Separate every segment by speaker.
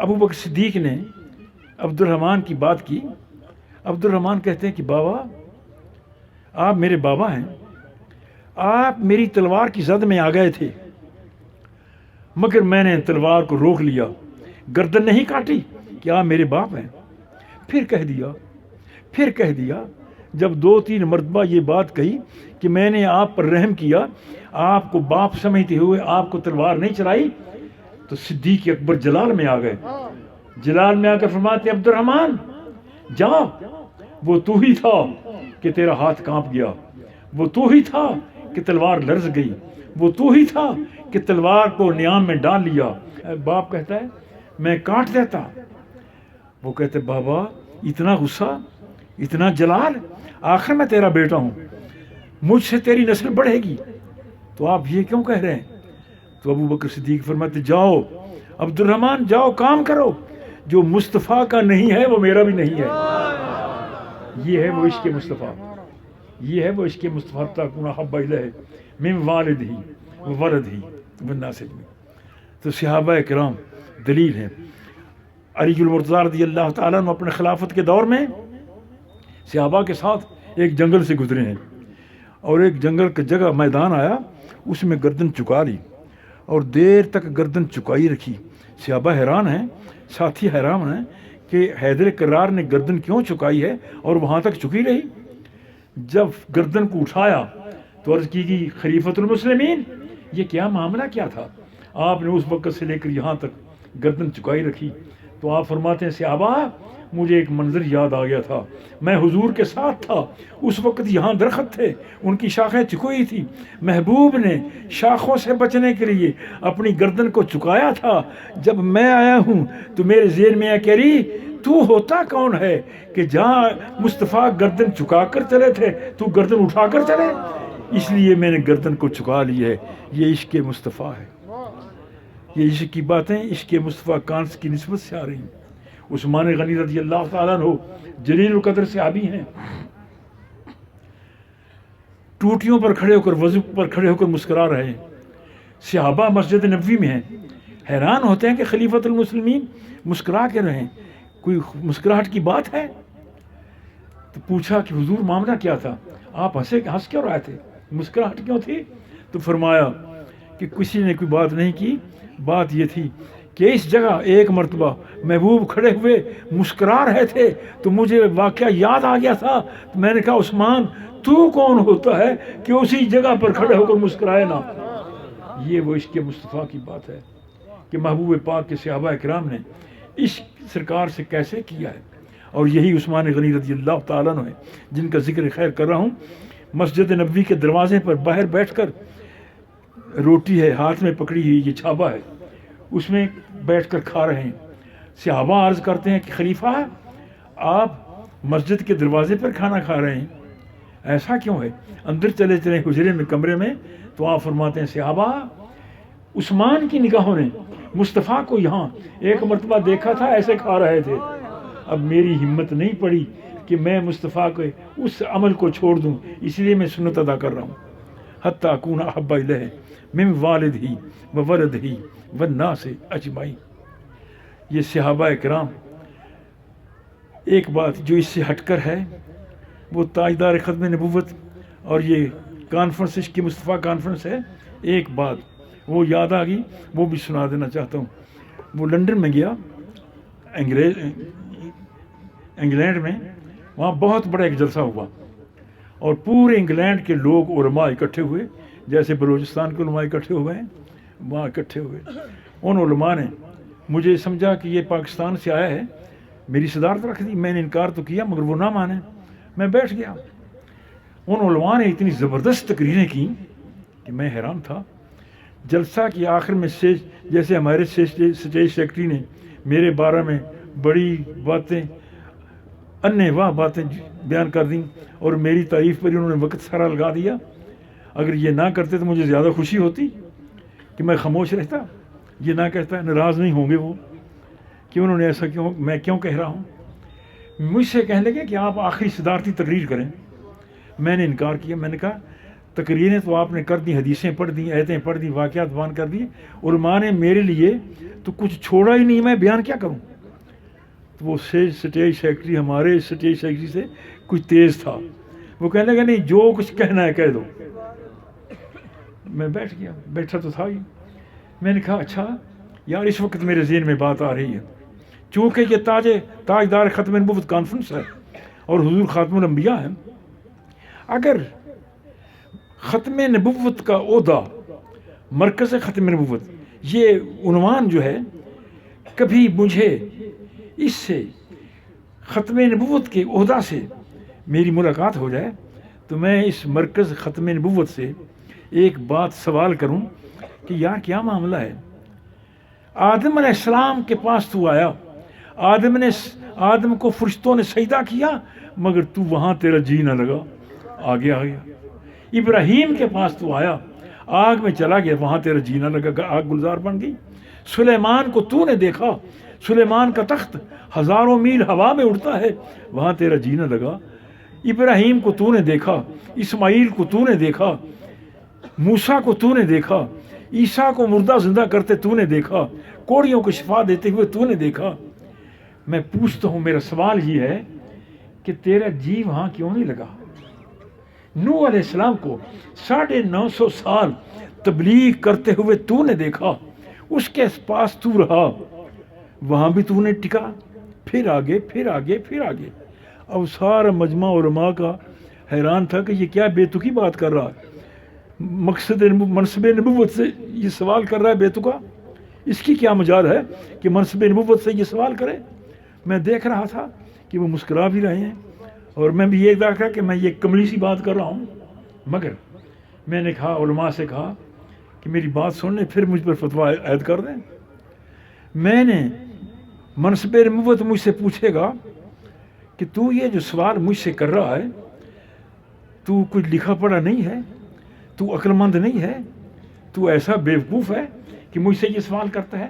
Speaker 1: ابو بکر صدیق نے عبد الرحمن کی بات کی. عبد الرحمن کہتے ہیں کہ بابا آپ میرے بابا ہیں, آپ میری تلوار کی زد میں آ گئے تھے, مگر میں نے تلوار کو روک لیا, گردن نہیں کاٹی کہ آپ میرے باپ ہیں. پھر کہہ دیا جب 2-3 مرتبہ یہ بات کہی کہ میں نے آپ پر رحم کیا, آپ کو باپ سمجھتے ہوئے آپ کو تلوار نہیں چلائی, تو صدیق اکبر جلال میں آ گئے. جلال میں آ کر فرماتے عبد الرحمن جا, وہ تو ہی تھا کہ تیرا ہاتھ کانپ گیا, وہ تو ہی تھا کہ تلوار لرز گئی, وہ تو ہی تھا کہ تلوار کو نیام میں ڈال لیا. باپ کہتا ہے میں کاٹ دیتا. وہ کہتے بابا اتنا غصہ, اتنا جلال, آخر میں تیرا بیٹا ہوں, مجھ سے تیری نسل بڑھے گی, تو آپ یہ کیوں کہہ رہے ہیں؟ تو ابو بکر صدیق فرماتے جاؤ عبد الرحمن جاؤ, کام کرو, جو مصطفیٰ کا نہیں ہے وہ میرا بھی نہیں ہے. یہ ہے وہ عشق مصطفیٰ, یہ ہے وہ عشق مصطفیٰ تکون احب الیہ من والدہ وولدہ والناس اجمعین. تو صحابہ کرام دلیل ہیں. علی المرتضیٰ رضی اللہ تعالیٰ عنہ اپنے خلافت کے دور میں صحابہ کے ساتھ ایک جنگل سے گزرے ہیں, اور ایک جنگل کا جگہ میدان آیا, اس میں گردن چکا لی اور دیر تک گردن چکائی رکھی. صحابہ حیران ہیں, ساتھی حیران ہیں کہ حیدر کرار نے گردن کیوں چکائی ہے اور وہاں تک چکی رہی. جب گردن کو اٹھایا تو عرض کی گئی خلیفۃ المسلمین یہ کیا معاملہ کیا تھا, آپ نے اس وقت سے لے کر یہاں تک گردن چکائی رکھی. تو آپ فرماتے ہیں صحابہ مجھے ایک منظر یاد آ گیا تھا, میں حضور کے ساتھ تھا, اس وقت یہاں درخت تھے, ان کی شاخیں چکوئی تھی, محبوب نے شاخوں سے بچنے کے لیے اپنی گردن کو چکایا تھا. جب میں آیا ہوں تو میرے ذہن میں کہہ رہی تو ہوتا کون ہے کہ جہاں مصطفیٰ گردن چکا کر چلے تھے تو گردن اٹھا کر چلے, اس لیے میں نے گردن کو چکا لی ہے. یہ عشق مصطفیٰ ہے. یہ عشق کی باتیں عشق مصطفیٰ کانس کی نسبت سے آ رہی ہیں. عثمان غنی رضی اللہ تعالیٰ عنہ جلیل القدر صحابی ہیں, ٹوٹیوں پر کھڑے ہو کر وضو پر کھڑے ہو کر مسکرا رہے ہیں. صحابہ مسجد نبوی میں ہیں, حیران ہوتے ہیں کہ خلیفۃ المسلمین مسکرا کے رہیں, کوئی مسکراہٹ کی بات ہے؟ تو پوچھا کہ حضور معاملہ کیا تھا, آپ ہنس کیوں رہے تھے, مسکراہٹ کیوں تھی؟ تو فرمایا کہ کسی نے کوئی بات نہیں کی, بات یہ تھی کہ اس جگہ ایک مرتبہ محبوب کھڑے ہوئے مسکرا رہے تھے تو مجھے واقعہ یاد آ گیا تھا. میں نے کہا عثمان تو کون ہوتا ہے کہ اسی جگہ پر کھڑے ہو کر مسکرائے نا. یہ وہ عشق مصطفیٰ کی بات ہے کہ محبوب پاک کے صحابہ کرام نے عشق سرکار سے کیسے کیا ہے. اور یہی عثمان غنی رضی اللہ تعالیٰ عنہ ہے جن کا ذکر خیر کر رہا ہوں. مسجد نبوی کے دروازے پر باہر بیٹھ کر, روٹی ہے ہاتھ میں پکڑی ہوئی, یہ چھاپا ہے, اس میں بیٹھ کر کھا رہے ہیں. صحابہ عرض کرتے ہیں کہ خلیفہ آپ مسجد کے دروازے پر کھانا کھا رہے ہیں, ایسا کیوں ہے؟ اندر چلے چلے حجرے میں کمرے میں. تو آپ فرماتے ہیں صحابہ عثمان کی نگاہوں نے مصطفیٰ کو یہاں ایک مرتبہ دیکھا تھا ایسے کھا رہے تھے, اب میری ہمت نہیں پڑی کہ میں مصطفیٰ کے اس عمل کو چھوڑ دوں, اس لیے میں سنت ادا کر رہا ہوں. حتی اکون احب الیہ من والدہ وولدہ والناس اجمعین. یہ صحابہ کرام, ایک بات جو اس سے ہٹ کر ہے وہ تاجدار ختم نبوت اور یہ کانفرنس عشق مصطفیٰ کانفرنس ہے. ایک بات وہ یاد آ گئی, وہ بھی سنا دینا چاہتا ہوں. وہ لنڈن میں گیا, انگلینڈ میں, وہاں بہت بڑا ایک جلسہ ہوا اور پورے انگلینڈ کے لوگ علماء اکٹھے ہوئے, جیسے بلوچستان کے علماء اکٹھے ہوئے ہیں وہاں اکٹھے ہوئے. ان علماء نے مجھے سمجھا کہ یہ پاکستان سے آیا ہے, میری صدارت رکھ دی. میں نے انکار تو کیا مگر وہ نہ مانے, میں بیٹھ گیا. ان علماء نے اتنی زبردست تقریریں کی کہ میں حیران تھا. جلسہ کی آخر میں جیسے ہمارے اسٹیج سیکرٹری نے میرے بارے میں بڑی باتیں انے واہ باتیں بیان کر دیں اور میری تعریف پر انہوں نے وقت سارا لگا دیا. اگر یہ نہ کرتے تو مجھے زیادہ خوشی ہوتی کہ میں خاموش رہتا, یہ نہ کہتا. ناراض نہیں ہوں گے وہ کہ انہوں نے ایسا کیوں, میں کیوں کہہ رہا ہوں. مجھ سے کہنے لگے کہ آپ آخری صدارتی تقریر کریں. میں نے انکار کیا. میں نے کہا تقریریں تو آپ نے کر دی، حدیثیں پڑھ دی، آیتیں پڑھ دی، واقعات بیان کر دیے، علماء نے میرے لیے تو کچھ چھوڑا ہی نہیں، میں بیان کیا کروں؟ تو وہ اسٹیج سیکرٹری ہمارے اسٹیج سیکرٹری سے کچھ تیز تھا، وہ کہنے لگا نہیں جو کچھ کہنا ہے کہہ دو۔ میں بیٹھ گیا، بیٹھا تو تھا ہی۔ میں نے کہا اچھا یار اس وقت میرے ذہن میں بات آ رہی ہے، چونکہ یہ تاجدار ختم نبوت کانفرنس ہے اور حضور خاتم الانبیاء ہیں، اگر ختم نبوت کا عہدہ مرکز ختم نبوت یہ عنوان جو ہے کبھی مجھے اس سے ختم نبوت کے عہدہ سے میری ملاقات ہو جائے تو میں اس مرکز ختم نبوت سے ایک بات سوال کروں کہ یار کیا معاملہ ہے؟ آدم علیہ السلام کے پاس تو آیا، آدم کو فرشتوں نے سجدہ کیا مگر تو وہاں تیرا جی نہ لگا، آگے آ گیا۔ ابراہیم کے پاس تو آیا، آگ میں چلا گیا، وہاں تیرا جی نہ لگا، آگ گلزار بن گئی۔ سلیمان کو تو نے دیکھا، سلیمان کا تخت ہزاروں میل ہوا میں اڑتا ہے، وہاں تیرا جی نہ لگا۔ ابراہیم کو تو نے دیکھا، اسماعیل کو تو نے دیکھا، موسیٰ کو تو نے دیکھا، عیسیٰ کو مردہ زندہ کرتے تو نے دیکھا، کوڑیوں کو شفا دیتے ہوئے تو نے دیکھا۔ میں پوچھتا ہوں، میرا سوال یہ ہے کہ تیرا جی وہاں کیوں نہیں لگا؟ نوح علیہ السلام کو 950 سال تبلیغ کرتے ہوئے تو نے دیکھا، اس کے پاس تو رہا، وہاں بھی تو نے ٹکا، پھر آگے پھر آگے پھر آگے۔ اب سارا مجمع علماء کا حیران تھا کہ یہ کیا بے تکی بات کر رہا ہے، منصب نبوت سے یہ سوال کر رہا ہے بے تکا، اس کی کیا مجال ہے کہ منصب نبوت سے یہ سوال کرے؟ میں دیکھ رہا تھا کہ وہ مسکرا بھی رہے ہیں اور میں بھی یہ دیکھ رہا کہ میں یہ کملی سی بات کر رہا ہوں، مگر میں نے کہا علماء سے کہا کہ میری بات سن لیں پھر مجھ پر فتویٰ عائد کر دیں۔ میں نے منصب نبوت مجھ سے پوچھے گا کہ تو یہ جو سوال مجھ سے کر رہا ہے تو کچھ لکھا پڑھا نہیں ہے، تو عقل مند نہیں ہے، تو ایسا بیوقوف ہے کہ مجھ سے یہ سوال کرتا ہے؟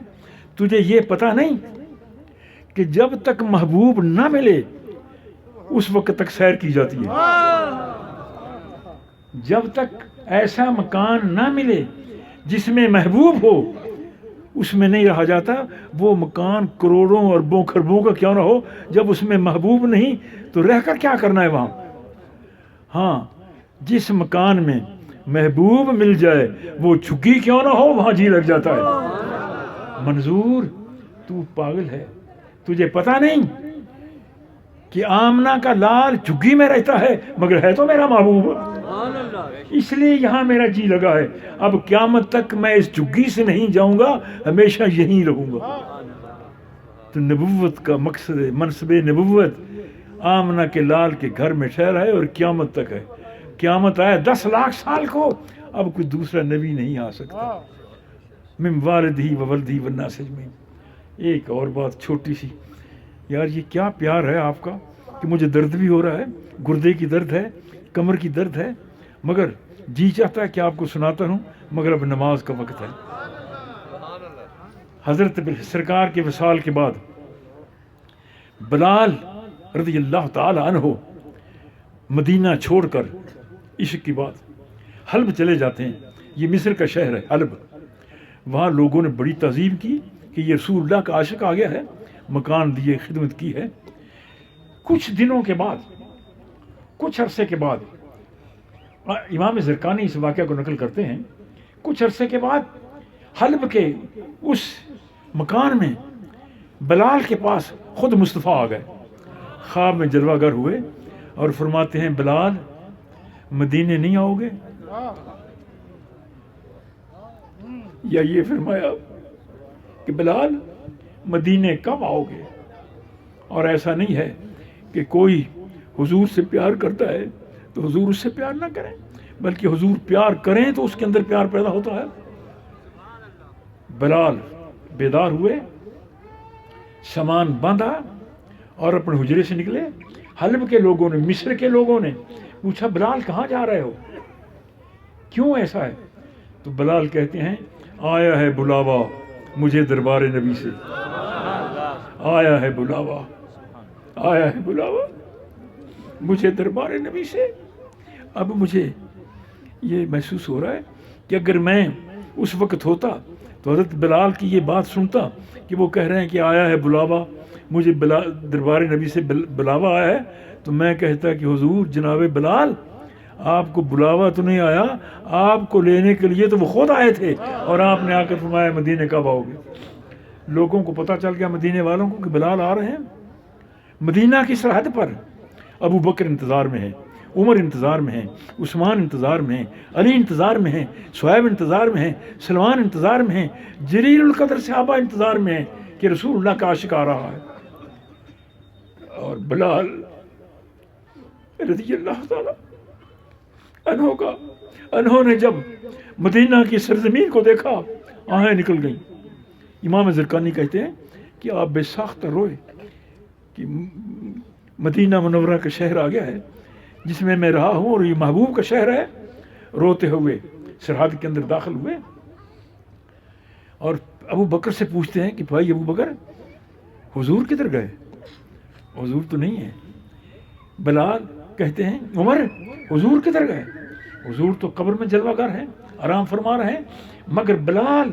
Speaker 1: تجھے یہ پتہ نہیں کہ جب تک محبوب نہ ملے اس وقت تک سیر کی جاتی ہے؟ جب تک ایسا مکان نہ ملے جس میں محبوب ہو اس میں نہیں رہا جاتا۔ وہ مکان کروڑوں اربوں خربوں کا کیوں نہ ہو، جب اس میں محبوب نہیں تو رہ کر کیا کرنا ہے وہاں؟ ہاں، جس مکان میں محبوب مل جائے وہ جھگی کیوں نہ ہو وہاں جی لگ جاتا ہے۔ منظور تو پاگل ہے، تجھے پتہ نہیں کہ آمنہ کا لال جھگی میں رہتا ہے مگر ہے تو میرا محبوب، اس لیے یہاں میرا جی لگا ہے۔ اب قیامت تک میں اس جھگی سے نہیں جاؤں گا، ہمیشہ یہیں رہوں گا۔ تو نبوت کا مقصد ہے، منصب نبوت آمنہ کے لال کے گھر میں ٹھہرا ہے اور قیامت تک ہے۔ قیامت آئے 10 لاکھ سال کو اب کوئی دوسرا نبی نہیں آ سکتا۔ من والدہ و ولدہ والناس اجمعین۔ ایک اور بات چھوٹی سی، یار یہ کیا پیار ہے آپ کا کہ مجھے درد بھی ہو رہا ہے، گردے کی درد ہے، کمر کی درد ہے، مگر جی چاہتا ہے کہ آپ کو سناتا ہوں، مگر اب نماز کا وقت ہے۔ حضرت سرکار کے وصال کے بعد بلال رضی اللہ تعالی عنہ مدینہ چھوڑ کر عشق کی بات حلب چلے جاتے ہیں۔ یہ مصر کا شہر ہے حلب۔ وہاں لوگوں نے بڑی تعظیم کی کہ یہ رسول اللہ کا عاشق آ گیا ہے، مکان دیے، خدمت کی ہے۔ کچھ دنوں کے بعد، کچھ عرصے کے بعد، امام زرقانی اس واقعہ کو نقل کرتے ہیں، کچھ عرصے کے بعد حلب کے اس مکان میں بلال کے پاس خود مصطفیٰ آ گئے، خواب میں جلوہ گر ہوئے اور فرماتے ہیں بلال مدینے نہیں آؤ گے؟ یا یہ فرمایا کہ بلال مدینے کب آؤ گے؟ اور ایسا نہیں ہے کہ کوئی حضور سے پیار کرتا ہے تو حضور اس سے پیار نہ کریں، بلکہ حضور پیار کریں تو اس کے اندر پیار پیدا ہوتا ہے۔ بلال بیدار ہوئے، سامان باندھا اور اپنے حجرے سے نکلے۔ حلب کے لوگوں نے، مصر کے لوگوں نے پوچھا بلال کہاں جا رہے ہو، کیوں ایسا ہے؟ تو بلال کہتے ہیں آیا ہے بلاوا مجھے دربار نبی سے، آیا ہے بلاوا، آیا ہے بلاوا مجھے دربار نبی سے۔ اب مجھے یہ محسوس ہو رہا ہے کہ اگر میں اس وقت ہوتا تو حضرت بلال کی یہ بات سنتا کہ وہ کہہ رہے ہیں کہ آیا ہے بلاوا، مجھے دربار نبی سے بلاوا آیا ہے، تو میں کہتا کہ حضور جناب بلال آپ کو بلاوا تو نہیں آیا، آپ کو لینے کے لیے تو وہ خود آئے تھے، اور آپ نے آ کر فرمایا مدینے کب آؤ گے؟ لوگوں کو پتہ چل گیا مدینے والوں کو کہ بلال آ رہے ہیں۔ مدینہ کی سرحد پر ابو بکر انتظار میں ہے، عمر انتظار میں ہے، عثمان انتظار میں ہے، علی انتظار میں ہے، صہیب انتظار میں ہے، سلمان انتظار میں ہے، جلیل القدر صحابہ انتظار میں ہے کہ رسول اللہ کا عاشق آ رہا ہے۔ اور بلال رضی اللہ تعالی انہوں نے جب مدینہ کی سرزمین کو دیکھا آہیں نکل گئیں۔ امام زرقانی کہتے ہیں کہ آپ بے ساختہ روئے کہ مدینہ منورہ کا شہر آ گیا ہے جس میں میں رہا ہوں، اور یہ محبوب کا شہر ہے۔ روتے ہوئے سرحد کے اندر داخل ہوئے اور ابو بکر سے پوچھتے ہیں کہ بھائی ابو بکر حضور کدھر گئے؟ حضور تو نہیں ہے۔ بلال کہتے ہیں عمر حضور کدھر گئے؟ حضور تو قبر میں جلوہ گر ہیں، آرام فرما رہے ہیں۔ مگر بلال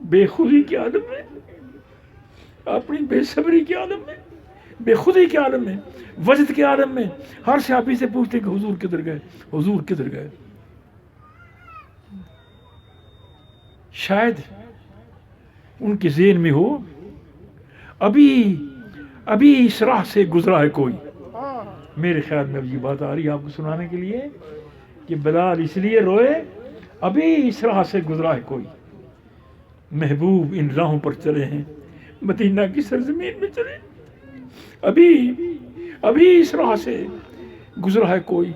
Speaker 1: بے خودی کے عالم میں، اپنی بے صبری کے عالم میں، بے خودی کے عالم میں، وجد کے عالم میں ہر صحابی سے پوچھتے کہ حضور کدھر گئے، حضور کدھر گئے۔ شاید ان کے ذہن میں ہو ابھی اس راہ سے گزرا ہے کوئی۔ میرے خیال میں اب یہ بات آ رہی ہے آپ کو سنانے کے لیے کہ بلال اس لیے روئے ابھی اس راہ سے گزرا ہے کوئی، محبوب ان راہوں پر چلے ہیں، مدینہ کی سرزمین میں چلے، ابھی اس راہ سے گزرا ہے کوئی۔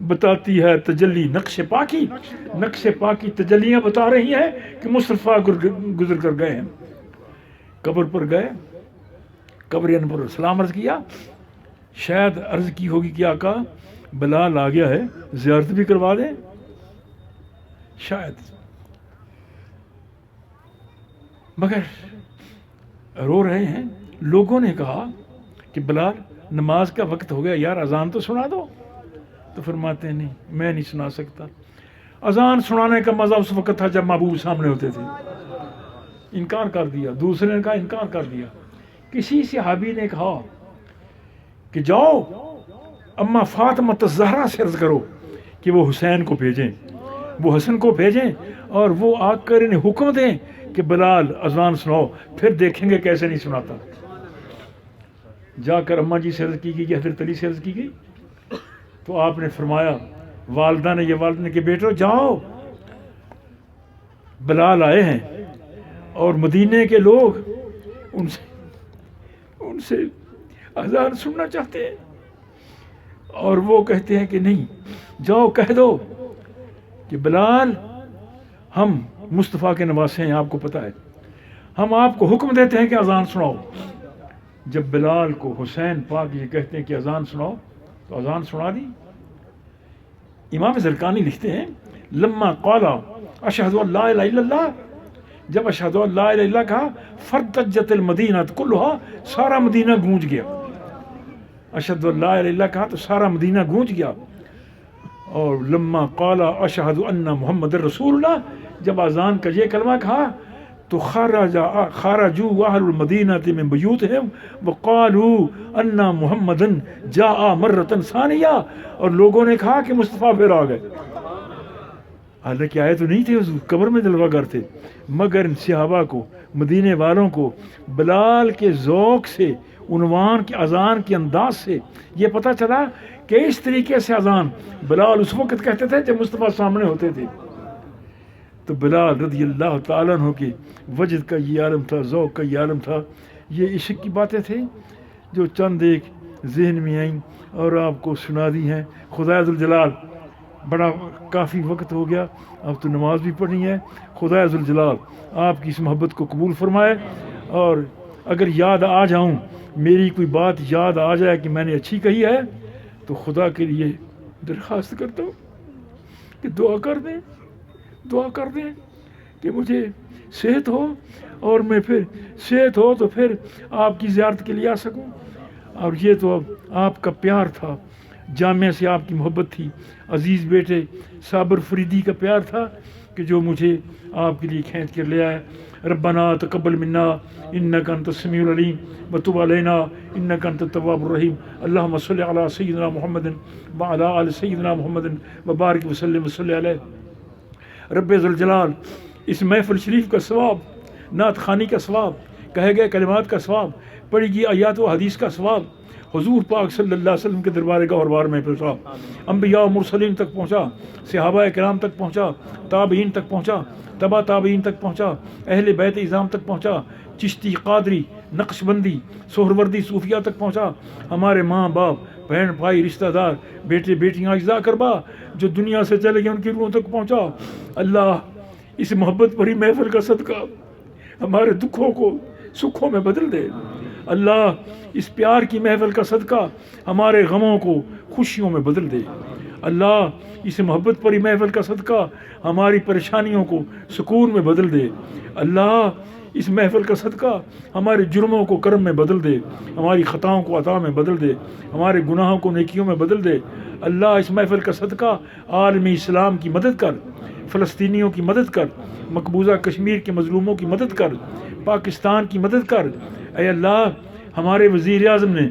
Speaker 1: بتاتی ہے تجلی نقش پاکی تجلیاں بتا رہی ہیں کہ مصطفیٰ گزر کر گئے ہیں۔ قبر پر گئے، قبر انور پر سلام عرض کیا، شاید عرض کی ہوگی کہ آقا بلال آ گیا ہے، زیارت بھی کروا دیں، شاید۔ مگر رو رہے ہیں۔ لوگوں نے کہا کہ بلال نماز کا وقت ہو گیا یار، اذان تو سنا دو۔ تو فرماتے ہیں نہیں، میں نہیں سنا سکتا۔ اذان سنانے کا مزہ اس وقت تھا جب محبوب سامنے ہوتے تھے۔ انکار کر دیا، دوسرے نے کہا انکار کر دیا۔ کسی صحابی نے کہا کہ جاؤ اما فاطمہ الزہرا سے عرض کرو کہ وہ حسین کو بھیجیں، وہ حسن کو بھیجیں، اور وہ آ کر انہیں حکم دیں کہ بلال اذان سناؤ، پھر دیکھیں گے کیسے نہیں سناتا۔ جا کر اماں جی سے عرض کی گئی، حضرت علی سے عرض کی گئی، تو آپ نے فرمایا، والدہ نے کہ بیٹو جاؤ، بلال آئے ہیں اور مدینے کے لوگ ان سے اذان سننا چاہتے ہیں، اور وہ کہتے ہیں کہ نہیں، جاؤ کہہ دو کہ بلال ہم مصطفیٰ کے نواسے ہیں، آپ کو پتہ ہے، ہم آپ کو حکم دیتے ہیں کہ اذان سناؤ۔ جب بلال کو حسین پاک یہ کہتے ہیں کہ اذان سناؤ تو اذان سنا دی۔ امام زرقانی لکھتے ہیں لما قال اشہد ان لا الہ الا اللہ، جب اشہد ان لا الہ الا اللہ کہا فرتجت المدینہ کلھا، سارا مدینہ گونج گیا۔ اشہد ان لا الہ الا اللہ کہا تو سارا مدینہ گونج گیا۔ اور لما قال اشہد ان محمد رسول اللہ، جب اذان کا یہ کلمہ کہا تو خرجوا اہل المدینہ من بیوتہم وقالوا ان محمدا جاء مرۃ ثانیہ، اور لوگوں نے کہا کہ مصطفیٰ پھر آ گئے۔ حالانکہ آئے تو نہیں تھے حضور، قبر میں جلوہ گر تھے، مگر ان صحابہ کو، مدینے والوں کو بلال کے ذوق سے، عنوان کے اذان کے انداز سے یہ پتہ چلا کہ اس طریقے سے اذان بلال اس وقت کہتے تھے جب مصطفیٰ سامنے ہوتے تھے۔ تو بلال رضی اللہ تعالیٰ عنہ کے وجد کا یہ عالم تھا، ذوق کا یہ عالم تھا۔ یہ عشق کی باتیں تھیں جو چند ایک ذہن میں آئیں اور آپ کو سنا دی ہیں۔ خدا ذوالجلال، بڑا کافی وقت ہو گیا، اب تو نماز بھی پڑھنی ہے۔ خدا ذوالجلال آپ کی اس محبت کو قبول فرمائے، اور اگر یاد آ جاؤں، میری کوئی بات یاد آ جائے کہ میں نے اچھی کہی ہے، تو خدا کے لیے درخواست کرتا ہوں کہ دعا کر دیں کہ مجھے صحت ہو، اور میں پھر صحت ہو تو پھر آپ کی زیارت کے لیے آ سکوں۔ اور یہ تو اب آپ کا پیار تھا، جامعہ سے آپ کی محبت تھی، عزیز بیٹے صابر فریدی کا پیار تھا کہ جو مجھے آپ کے لیے کھینچ کر لے آیا۔ ربنا تقبل منا انک انت السمیع العلیم وتب علینا انک انت التواب الرحیم۔ اللہم صلی علی سیدنا محمد وعلی آل سیدنا محمد وبارک وسلم وصلی علیہ۔ رب ذوالجلال اس محفل شریف کا ثواب، نعت خوانی کا ثواب، کہے گئے کلمات کا ثواب، پڑھی گئی آیات و حدیث کا ثواب حضور پاک صلی اللہ علیہ وسلم کے دربار گوہربار میں پہنچا، انبیاء و مرسلین تک پہنچا، صحابہ کرام تک پہنچا، تابعین تک پہنچا، تبا تابعین تک پہنچا، اہل بیت اعظام تک پہنچا، چشتی قادری نقش بندی سہروردی صوفیہ تک پہنچا، ہمارے ماں باپ بہن بھائی رشتہ دار بیٹے بیٹیاں اجزا کربا جو دنیا سے چلے گئے ان کی روحوں تک پہنچا۔ اللہ اس محبت بھری محفل کا صدقہ ہمارے دکھوں کو سکھوں میں بدل دے۔ اللہ اس پیار کی محفل کا صدقہ ہمارے غموں کو خوشیوں میں بدل دے۔ اللہ اس محبت بھری محفل کا صدقہ ہماری پریشانیوں کو سکون میں بدل دے۔ اللہ اس محفل کا صدقہ ہمارے جرموں کو کرم میں بدل دے، ہماری خطاؤں کو عطا میں بدل دے، ہمارے گناہوں کو نیکیوں میں بدل دے۔ اللہ اس محفل کا صدقہ عالم اسلام کی مدد کر، فلسطینیوں کی مدد کر، مقبوضہ کشمیر کے مظلوموں کی مدد کر، پاکستان کی مدد کر۔ اے اللہ ہمارے وزیر اعظم نے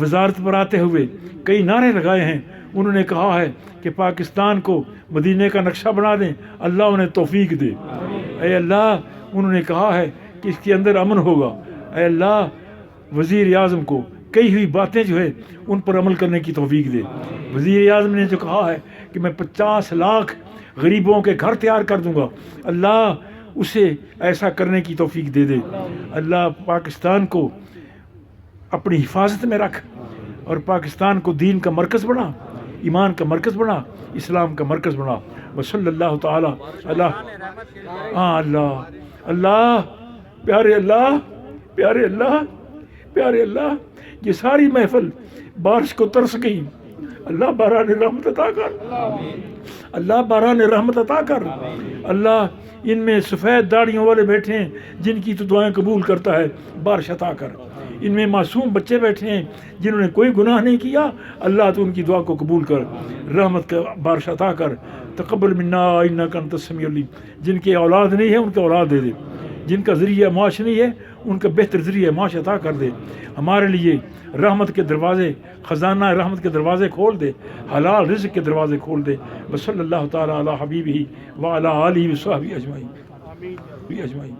Speaker 1: وزارت پر آتے ہوئے کئی نعرے لگائے ہیں، انہوں نے کہا ہے کہ پاکستان کو مدینے کا نقشہ بنا دیں، اللہ انہیں توفیق دے۔ اے اللہ انہوں نے کہا ہے کہ اس کے اندر امن ہوگا، اے اللہ وزیر اعظم کو کئی ہوئی باتیں جو ہے ان پر عمل کرنے کی توفیق دے۔ وزیر اعظم نے جو کہا ہے کہ میں 50 لاکھ غریبوں کے گھر تیار کر دوں گا، اللہ اسے ایسا کرنے کی توفیق دے دے۔ اللہ پاکستان کو اپنی حفاظت میں رکھ اور پاکستان کو دین کا مرکز بنا، ایمان کا مرکز بنا، اسلام کا مرکز بنا۔ وصلی اللہ تعالی اللہ اللہ پیارے اللہ پیارے اللہ پیارے اللہ، یہ ساری محفل بارش کو ترس گئی، اللہ باران رحمت عطا کر، اللہ باران رحمت عطا کر۔ اللہ ان میں سفید داڑھیوں والے بیٹھے ہیں جن کی تو دعائیں قبول کرتا ہے، بارش عطا کر۔ ان میں معصوم بچے بیٹھے ہیں جنہوں نے کوئی گناہ نہیں کیا، اللہ تو ان کی دعا کو قبول کر، رحمت کا بارش عطا کر۔ تقبل منا انک انت السمیع العلیم۔ جن کے اولاد نہیں ہے ان کے اولاد دے دے، جن کا ذریعہ معاش نہیں ہے ان کا بہتر ذریعہ معاش عطا کر دے۔ ہمارے لیے رحمت کے دروازے، خزانہ رحمت کے دروازے کھول دے، حلال رزق کے دروازے کھول دے۔ وصلی اللہ تعالی علی حبیبہ وعلی آلہ وصحبہ اجمعین۔